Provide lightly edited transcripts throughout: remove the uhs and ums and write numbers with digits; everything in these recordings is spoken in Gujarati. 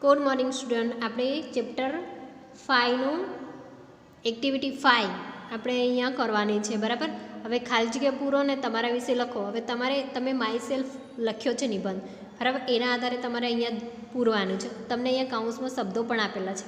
Good morning student. આપણે ચેપ્ટર 5નું એક્ટિવિટી 5 આપણે અહીંયા કરવાની છે, બરાબર. હવે ખાલી જગ્યા પૂરો ને તમારા વિશે લખો. હવે તમે માય સેલ્ફ લખ્યો છે નિબંધ, બરાબર. એના આધારે તમારે અહીંયા પૂરવાનું છે. તમને અહીંયા કાઉન્સમાં શબ્દો પણ આપેલા છે,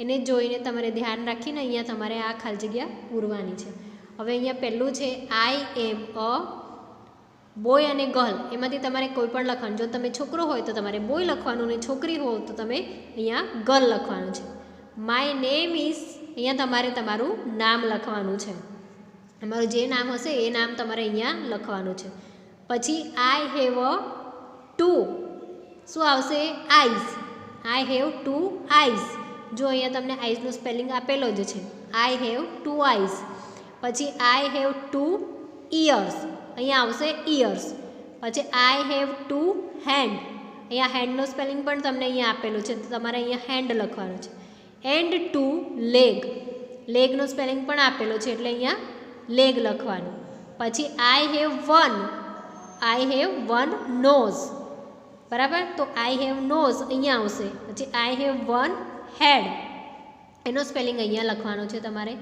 એને જોઈને તમારે ધ્યાન રાખીને અહીંયા તમારે આ ખાલી જગ્યા પૂરવાની છે. હવે અહીંયા પહેલું છે આઈ એમ અ બોય અને ગર્લ. એમાંથી તમારે કોઈ પણ લખવાનું. જો તમે છોકરો હોય તો તમારે બોય લખવાનું, ને છોકરી હોય તો તમે અહીંયા ગર્લ લખવાનું છે. માય નેમ ઇઝ, અહીંયા તમારે તમારું નામ લખવાનું છે. તમારું જે નામ હશે એ નામ તમારે અહીંયા લખવાનું છે. પછી આઈ હેવ અ ટુ, શું આવશે? Eyes. I have to eyes. જો અહીંયા તમને આઈઝનું સ્પેલિંગ આપેલો જ છે. I have to eyes. પછી આઈ હેવ ટુ ઇયર્સ, અહીંયા આવશે ઇયર્સ. પછી આઈ હેવ ટુ હેન્ડ, અહીંયા હેન્ડનું સ્પેલિંગ પણ તમને અહીંયા આપેલું છે, તો તમારે અહીંયા હેન્ડ લખવાનું છે. એન્ડ ટુ લેગ, લેગનું સ્પેલિંગ પણ આપેલું છે, એટલે અહીંયા લેગ લખવાનું. પછી આઈ હેવ વન નોઝ, બરાબર. તો આઈ હેવ નોઝ અહીંયા આવશે. પછી આઈ હેવ વન હેડ, એનો સ્પેલિંગ અહીંયા લખવાનો છે તમારે.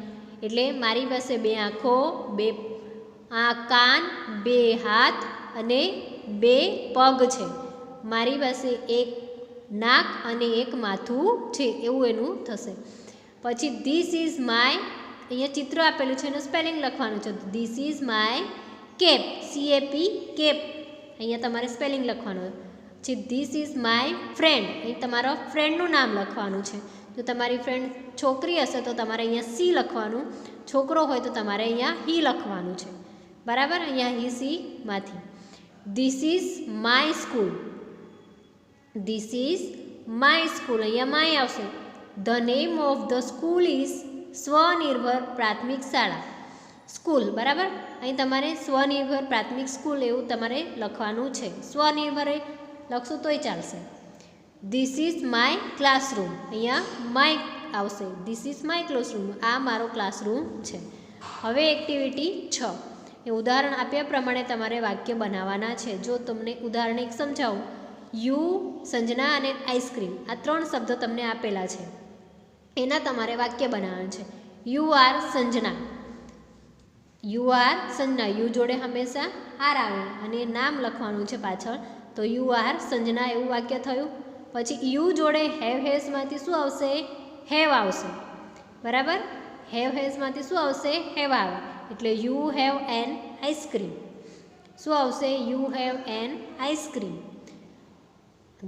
એટલે મારી પાસે બે આંખો, બે કાન, બે હાથ અને બે પગ છે. મારી પાસે એક નાક અને એક માથું છે, એવું એનું થશે. પછી ધીસ ઇઝ માય, અહીંયા ચિત્ર આપેલું છે, એનું સ્પેલિંગ લખવાનું છે. This is my cap, CAP cap, અહીંયા તમારે સ્પેલિંગ લખવાનું. પછી ધીસ ઇઝ માય ફ્રેન્ડ, અહીં તમારા ફ્રેન્ડનું નામ લખવાનું છે. જો તમારી ફ્રેન્ડ છોકરી હશે તો તમારે અહીંયા સી લખવાનું, છોકરો હોય તો તમારે અહીંયા હી લખવાનું છે, બરાબર. અહીંયા હી સીમાંથી. This is my school, this is my school, અહીંયા માય આવશે. The name of the school is સ્વનિર્ભર પ્રાથમિક શાળા, સ્કૂલ, બરાબર. અહીં તમારે સ્વનિર્ભર પ્રાથમિક સ્કૂલ એવું તમારે લખવાનું છે. સ્વનિર્ભર લખશો તોય ચાલશે. ધીસ ઇઝ માય ક્લાસરૂમ, અહીંયા માય આવશે. ધીસ ઇઝ માય ક્લાસરૂમ, આ મારો ક્લાસરૂમ છે. હવે એક્ટિવિટી 6, એ ઉદાહરણ આપ્યા પ્રમાણે તમારે વાક્ય બનાવવાના છે. જો તમને ઉદાહરણ એક સમજાવું, યુ, સંજના અને આઈસ્ક્રીમ, આ 3 શબ્દો તમને આપેલા છે, એના તમારે વાક્ય બનાવવાના છે. You are Sanjana, you are Sanjana, you જોડે હંમેશા આર આવે અને નામ લખવાનું છે પાછળ, તો યુ આર સંજના એવું વાક્ય થયું. પછી યુ જોડે હેવ હેઝમાંથી શું આવશે? હેવ આવશે, બરાબર. હેવ હેઝમાંથી શું આવશે? હેવ આવે, એટલે યુ હેવ એન આઈસ્ક્રીમ. શું આવશે? You have an ice cream.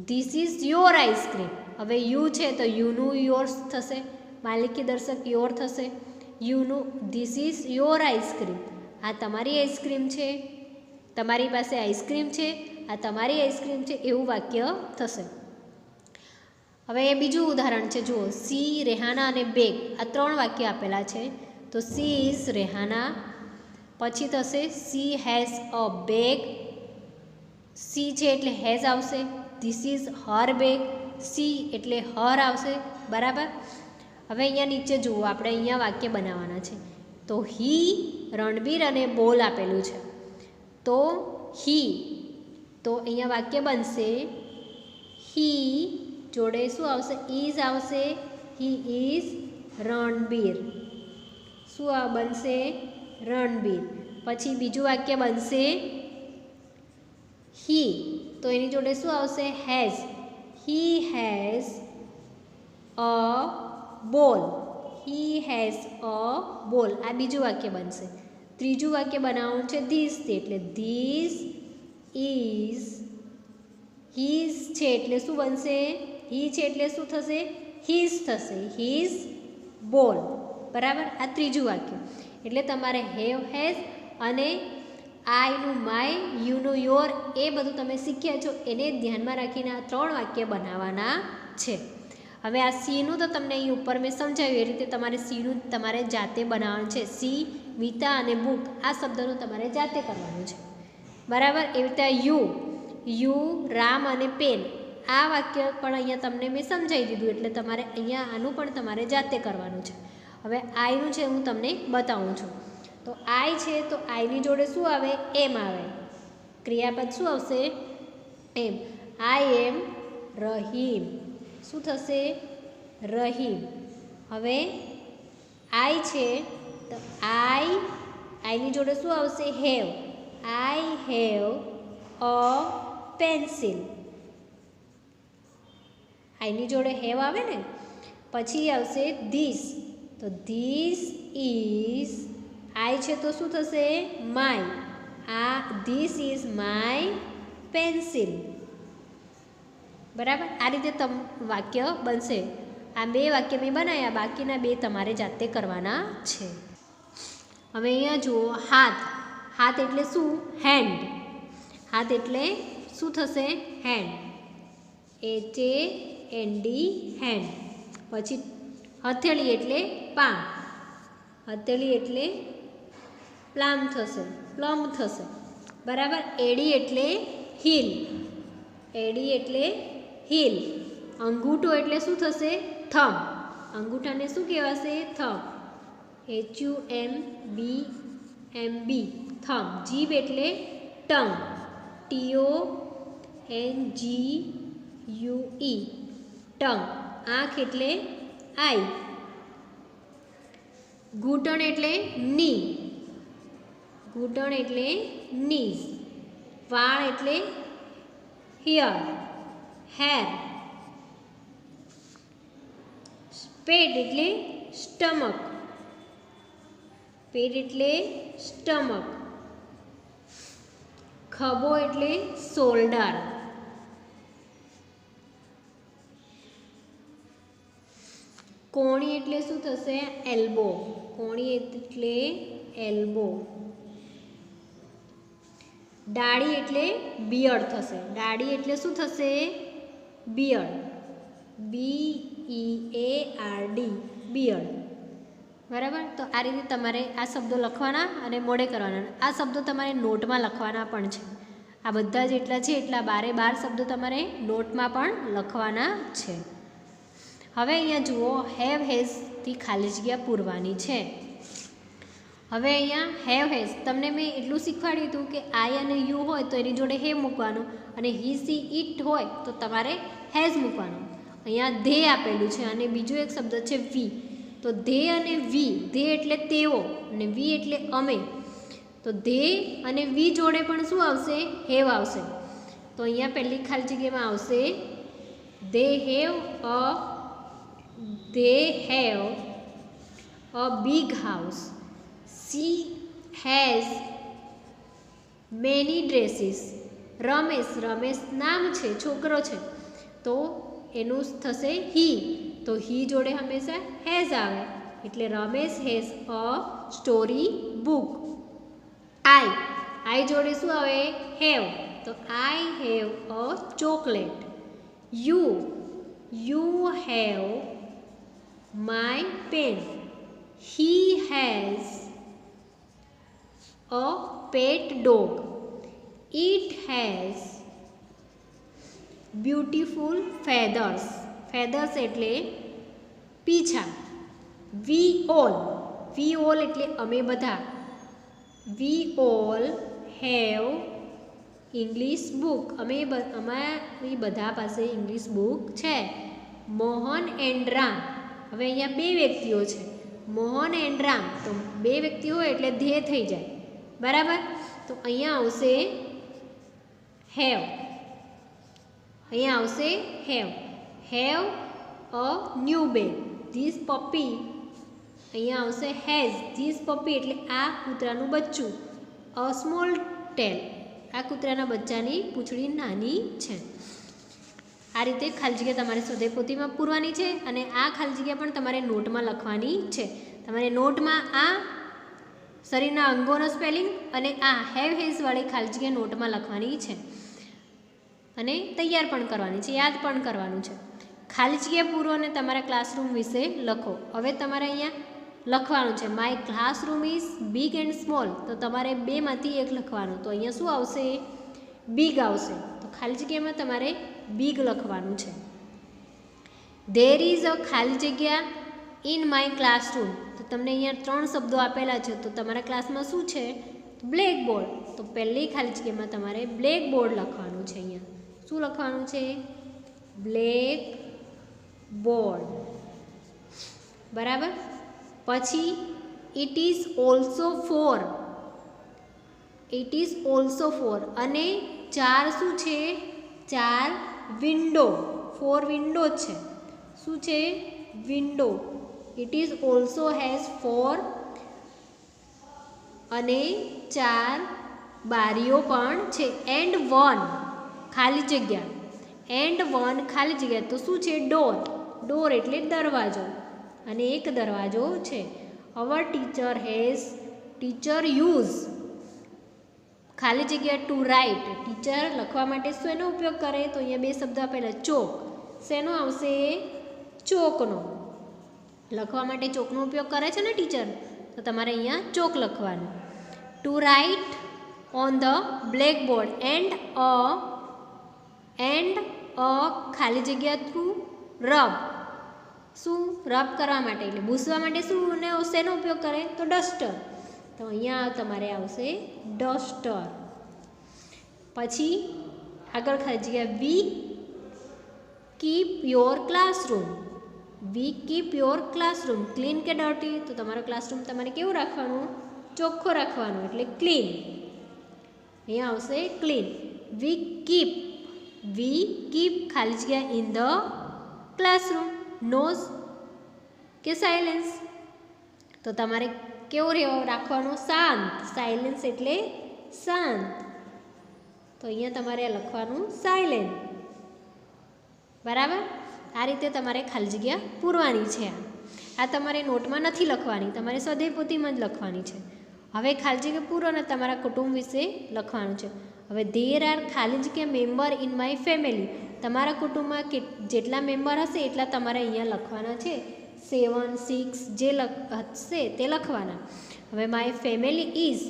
This is your ice cream. હવે યુ છે તો યુનું યોર્સ થશે, માલિકી દર્શક યોર થશે. યુનું, ધીસ ઇઝ યોર આઈસ્ક્રીમ, આ તમારી આઈસ્ક્રીમ છે, તમારી પાસે આઈસ્ક્રીમ છે, આ તમારી આઈસ્ક્રીમ છે, એવું વાક્ય થશે. હવે એ બીજું ઉદાહરણ છે, જુઓ. સી, રેહાના અને બેગ, આ 3 વાક્ય આપેલા છે. તો સી ઇઝ રેહાના, પછી થશે she has a bag, C છે એટલે હેઝ આવશે. This is her bag, C એટલે હર આવશે, બરાબર. હવે અહીંયા નીચે જુઓ, આપણે અહીંયા વાક્ય બનાવવાના છે. તો હી, રણબીર અને બોલ આપેલું છે, તો હી, તો અહીંયા વાક્ય બનશે હી જોડે શું આવશે? ઇઝ આવશે. હી ઇઝ રણબીર, શું બનશે? રણબીર. પછી બીજું વાક્ય બનશે હી, તો એની જોડે શું આવશે? હેઝ. હી હેઝ અ બોલ, હી હેઝ અ બોલ, આ બીજું વાક્ય બનશે. ત્રીજું વાક્ય બનાવવાનું છે ધીસ, એટલે ધીસ ઇઝ, હીઝ છે એટલે શું બનશે? હી છે એટલે શું થશે? હીઝ થશે. હીઝ બોલ, બરાબર. આ ત્રીજું વાક્ય. એટલે તમારે હેવ હેઝ અને આઈનું માય, યુનું યોર, એ બધું તમે શીખ્યા છો, એને ધ્યાનમાં રાખીને આ 3 વાક્ય બનાવવાના છે. હવે આ સીનું તો તમને અહીં ઉપર મેં સમજાવ્યું એ રીતે તમારે સીનું તમારે જાતે બનાવવાનું છે. સી, મિતા અને બુક, આ શબ્દનું તમારે જાતે કરવાનું છે, બરાબર. એવી રીતે યુ, રામ અને પેન, આ વાક્ય પણ અહીંયા તમને મેં સમજાવી દીધું, એટલે તમારે અહીંયા આનું પણ તમારે જાતે કરવાનું છે. હવે આઈનું છે, હું તમને બતાવું છું. તો આઈ છે તો આઈની જોડે શું આવે? એમ આવે. ક્રિયાપદ શું આવશે? એમ. આઈ એમ રહીમ, શું થશે? રહીમ. હવે આઈ છે તો આઈની જોડે શું આવશે? Have. I have a pencil. આઈની જોડે હેવ આવે ને. પછી આવશે ધીસ, તો ધીસ ઇઝ, આઈ છે તો શું થશે? My. This is my pencil. બરાબર, આ રીતે વાક્ય બનશે. આ 2 વાક્ય મેં બનાવ્યા, બાકીના 2 તમારે જાતે કરવાના છે. હવે અહીંયા જુઓ, હાથ. હાથ એટલે શું? હેન્ડ. હાથ એટલે શું થશે? હેન્ડ. HAND, hand. પછી હથેળી એટલે પામ. હથેળી એટલે પ્લમ થશે. બરાબર. એડી એટલે હીલ. એડી એટલે હીલ. અંગૂઠો એટલે શું થશે? થંબ. અંગૂઠાને શું કહેવાશે? થંબ. HUMB, thumb. જીભ એટલે ટંગ. TONGUE, tongue. આંખ એટલે આઈ. ઘૂંટણ એટલે ની. ઘૂંટણ એટલે નીઝ. વાળ એટલે હેર. પેટ એટલે સ્ટમક. ખભો એટલે શોલ્ડર. કોણી એટલે શું થશે? એલ્બો. કોણી એટલે એલ્બો. દાઢી એટલે બિયર્ડ થશે. દાઢી એટલે શું થશે? બિયર્ડ. BEARD, beard. બરાબર. તો આ રીતે તમારે આ શબ્દો લખવાના અને મોઢે કરવાના. આ શબ્દો તમારે નોટમાં લખવાના પણ છે. આ બધા જેટલા છે એટલા 12 શબ્દો તમારે નોટમાં પણ લખવાના છે. હવે અહીંયા જુઓ, હેવ હેઝથી ખાલી જગ્યા પૂરવાની છે. હવે અહીંયા હેવ હેઝ તમને મેં એટલું શીખવાડ્યું હતું કે આઈ અને યુ હોય તો એની જોડે હેવ મૂકવાનું, અને હી સી ઇટ હોય તો તમારે હેઝ મૂકવાનું. અહીંયા ધે આપેલું છે અને બીજો એક શબ્દ છે વી. તો ધે અને વી, ધે એટલે તેઓ અને વી એટલે અમે. તો ધે અને વી જોડે પણ શું આવશે? હેવ આવશે. તો અહીંયા પહેલી ખાલી જગ્યામાં આવશે they have a big house. She has many dresses. Ramesh નામ છે, છોકરો છે, તો એનું થશે હી. તો હી જોડે હંમેશા હેઝ આવે, એટલે Ramesh has a story book. I જોડે શું આવે? હેવ. તો I have a chocolate. You have my pen. He has a pet dog. It has beautiful feathers. Feathers એટલે પીછા. We all એટલે અમે બધા. We all have English book. અમારી બધા પાસે ઇંગ્લિશ બુક છે. મોહન એન્ડ રામ. હવે અહીંયા 2 વ્યક્તિઓ છે, મોહન એન્ડ રામ. તો 2 વ્યક્તિઓ હોય એટલે ધે થઈ જાય. બરાબર. તો અહીંયા આવશે have. Have a new bag. This puppy. અહીંયા આવશે હેઝ. ધીસ પપ્પી એટલે આ કૂતરાનું બચ્ચું. A small tail. આ કૂતરાના બચ્ચાની પૂંછડી નાની છે. આ રીતે ખાલી જગ્યા તમારે સ્વાધ્યાય પોથીમાં પૂરવાની છે, અને આ ખાલી જગ્યા પણ તમારે નોટમાં લખવાની છે. તમારે નોટમાં આ શરીરના અંગોનો સ્પેલિંગ અને આ હેવ હેઝવાળી ખાલી જગ્યા નોટમાં લખવાની છે, અને તૈયાર પણ કરવાની છે, યાદ પણ કરવાનું છે. ખાલી જગ્યા પૂરો અને તમારા ક્લાસરૂમ વિશે લખો. હવે તમારે અહીંયા લખવાનું છે my classroom is big and small. તો તમારે 2માંથી 1 લખવાનું. તો અહીંયા શું આવશે? બિગ આવશે. તો ખાલી જગ્યામાં તમારે બિગ લખવાનું છે. ધેર ઇઝ અ ખાલી જગ્યા ઇન માય ક્લાસરૂમ. તો તમને અહીંયા 3 શબ્દો આપેલા છે. તો તમારા ક્લાસમાં શું છે? Black board. તો પહેલી ખાલી જગ્યામાં તમારે બ્લેક બોર્ડ લખવાનું છે. અહીંયા શું લખવાનું છે? Black board. બરાબર. પછી it is also four. It is also four. અને 4 શું છે? 4 વિન્ડો. 4 વિન્ડો છે. શું છે? Window. It is also has 4 અને 4 બારીઓ પણ છે. એન્ડ 1 ખાલી જગ્યા. એન્ડ 1 ખાલી જગ્યા. તો શું છે? ડોર. ડોર એટલે દરવાજો. અને એક દરવાજો છે. Our teacher has. Teacher use ખાલી જગ્યા ટુ રાઇટ. ટીચર લખવા માટે શેનો ઉપયોગ કરે? તો અહીંયા 2 શબ્દ આપેલા. ચોક. શેનો આવશે? ચોકનો. લખવા માટે ચોકનો ઉપયોગ કરે છે ને ટીચર, તો તમારે અહીંયા ચોક લખવાનું. To write on the blackboard. And uh ખાલી જગ્યા થ્રુ રબ. શું? રબ કરવા માટે એટલે ભૂસવા માટે શું ને શેનો ઉપયોગ કરે? તો ડસ્ટર. તો અહીંયા તમારે આવશે ડસ્ટર. પછી આગળ ખાલી જગ્યા વી keep your classroom. V keep your classroom clean કે ડર્ટી? તો તમારો ક્લાસરૂમ તમારે કેવું રાખવાનું? ચોખ્ખો રાખવાનો એટલે ક્લીન. અહીંયા આવશે ક્લીન. વી કીપ ખાલી જગ્યા ઇન ધ ક્લાસરૂમ. નોઝ કે સાયલેન્સ? તો તમારે કેવું રાખવાનું? શાંત. સાયલેન્સ એટલે શાંત. તો અહીંયા તમારે લખવાનું સાયલેન્ટ. બરાબર. આ રીતે તમારે ખાલી જગ્યા પૂરવાની છે. આ તમારે નોટમાં નથી લખવાની, તમારે સ્વાધ્યાય પોથીમાં જ લખવાની છે. હવે ખાલી જગ્યા પૂરો ને તમારા કુટુંબ વિશે લખવાનું છે. હવે ધેર આર ખાલી જગ્યા મેમ્બર ઇન માય ફેમિલી. તમારા કુટુંબમાં જેટલા મેમ્બર હશે એટલા તમારે અહીંયા લખવાના છે. 7, 6 જે હશે તે લખવાના. હવે my family is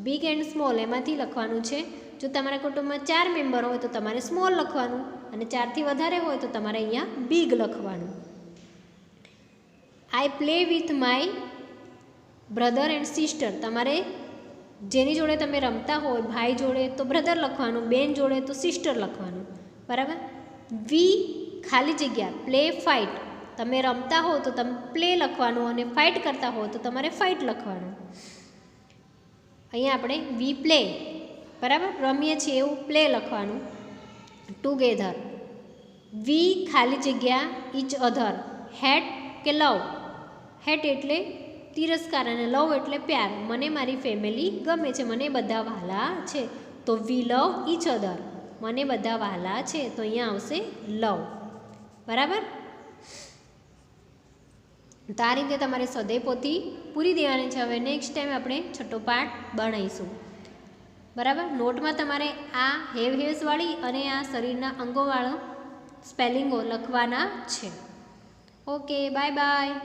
big and small એમાંથી લખવાનું છે. જો તમારા કુટુંબમાં 4 મેમ્બર હોય તો તમારે સ્મોલ લખવાનું, અને 4થી વધારે હોય તો તમારે અહીંયા બિગ લખવાનું. I play with my brother and sister. તમારે જેની જોડે તમે રમતા હોય, ભાઈ જોડે તો બ્રધર લખવાનું, બેન જોડે તો સિસ્ટર લખવાનું. બરાબર. વી ખાલી જગ્યા પ્લે ફાઇટ. તમે રમતા હો તો તમે પ્લે લખવાનું, અને ફાઇટ કરતા હો તો તમારે ફાઇટ લખવાનું. અહીંયા આપણે વી પ્લે, બરાબર, રમીએ છીએ એવું પ્લે લખવાનું. ટુગેધર. વી ખાલી જગ્યા ઇચ અધર. હેટ કે લવ? હેટ એટલે તિરસ્કાર અને લવ એટલે પ્યાર. મને મારી ફેમિલી ગમે છે, મને બધા વહાલા છે. તો વી લવ ઇચ અધર. મને બધા વહાલા છે. તો અહીંયા આવશે લવ. બરાબર. તો આ રીતે તમારે સ્વાધ્યાય પોથી પૂરી દેવાની છે. હવે નેક્સ્ટ ટાઈમ આપણે છઠ્ઠો પાઠ બનાવીશું. બરાબર. નોટમાં તમારે આ હેવ્સવાળી અને આ શરીરના અંગોવાળો સ્પેલિંગો લખવાના છે. Okay, bye bye.